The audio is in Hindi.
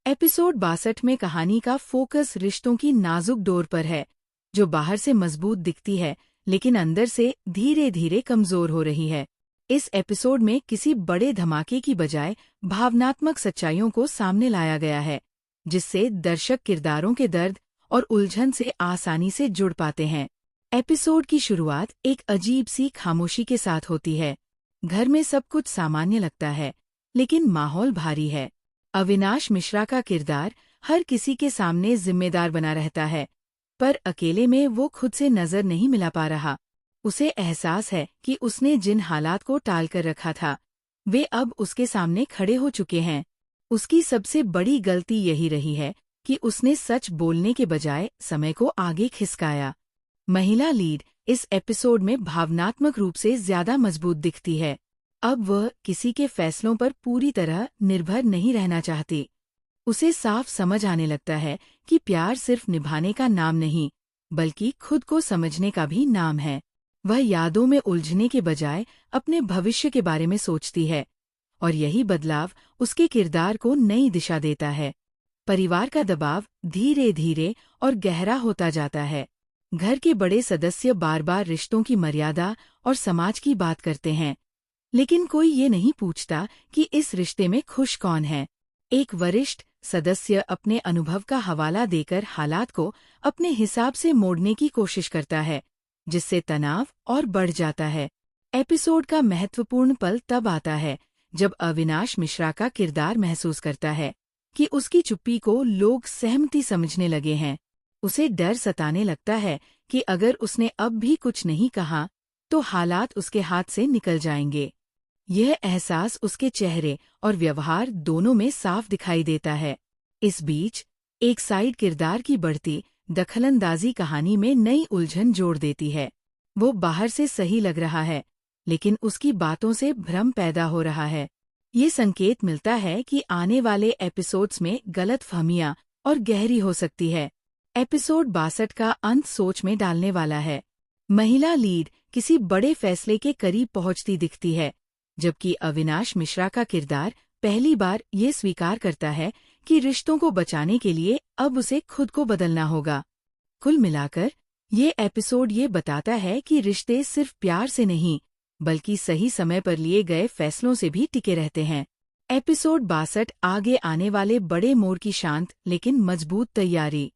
एपिसोड 62 में कहानी का फोकस रिश्तों की नाजुक डोर पर है, जो बाहर से मजबूत दिखती है लेकिन अंदर से धीरे धीरे कमजोर हो रही है। इस एपिसोड में किसी बड़े धमाके की बजाय भावनात्मक सच्चाइयों को सामने लाया गया है, जिससे दर्शक किरदारों के दर्द और उलझन से आसानी से जुड़ पाते हैं। एपिसोड की शुरुआत एक अजीब सी खामोशी के साथ होती है। घर में सब कुछ सामान्य लगता है, लेकिन माहौल भारी है। अविनाश मिश्रा का किरदार हर किसी के सामने जिम्मेदार बना रहता है, पर अकेले में वो खुद से नजर नहीं मिला पा रहा। उसे एहसास है कि उसने जिन हालात को टाल कर रखा था, वे अब उसके सामने खड़े हो चुके हैं। उसकी सबसे बड़ी गलती यही रही है कि उसने सच बोलने के बजाय समय को आगे खिसकाया। महिला लीड इस एपिसोड में भावनात्मक रूप से ज्यादा मजबूत दिखती है। अब वह किसी के फैसलों पर पूरी तरह निर्भर नहीं रहना चाहती। उसे साफ समझ आने लगता है कि प्यार सिर्फ निभाने का नाम नहीं, बल्कि खुद को समझने का भी नाम है। वह यादों में उलझने के बजाय अपने भविष्य के बारे में सोचती है, और यही बदलाव उसके किरदार को नई दिशा देता है। परिवार का दबाव धीरे धीरे और गहरा होता जाता है। घर के बड़े सदस्य बार बार रिश्तों की मर्यादा और समाज की बात करते हैं, लेकिन कोई ये नहीं पूछता कि इस रिश्ते में खुश कौन है। एक वरिष्ठ सदस्य अपने अनुभव का हवाला देकर हालात को अपने हिसाब से मोड़ने की कोशिश करता है, जिससे तनाव और बढ़ जाता है। एपिसोड का महत्वपूर्ण पल तब आता है जब अविनाश मिश्रा का किरदार महसूस करता है कि उसकी चुप्पी को लोग सहमति समझने लगे हैं। उसे डर सताने लगता है कि अगर उसने अब भी कुछ नहीं कहा तो हालात उसके हाथ से निकल जाएंगे। यह एहसास उसके चेहरे और व्यवहार दोनों में साफ दिखाई देता है। इस बीच एक साइड किरदार की बढ़ती दखलंदाजी कहानी में नई उलझन जोड़ देती है। वो बाहर से सही लग रहा है, लेकिन उसकी बातों से भ्रम पैदा हो रहा है। ये संकेत मिलता है कि आने वाले एपिसोड्स में गलतफहमियां और गहरी हो सकती है। एपिसोड 62 का अंत सोच में डालने वाला है। महिला लीड किसी बड़े फैसले के करीब पहुंचती दिखती है, जबकि अविनाश मिश्रा का किरदार पहली बार ये स्वीकार करता है कि रिश्तों को बचाने के लिए अब उसे खुद को बदलना होगा। कुल मिलाकर ये एपिसोड ये बताता है कि रिश्ते सिर्फ प्यार से नहीं, बल्कि सही समय पर लिए गए फैसलों से भी टिके रहते हैं। एपिसोड 62 आगे आने वाले बड़े मोड़ की शांत लेकिन मजबूत तैयारी।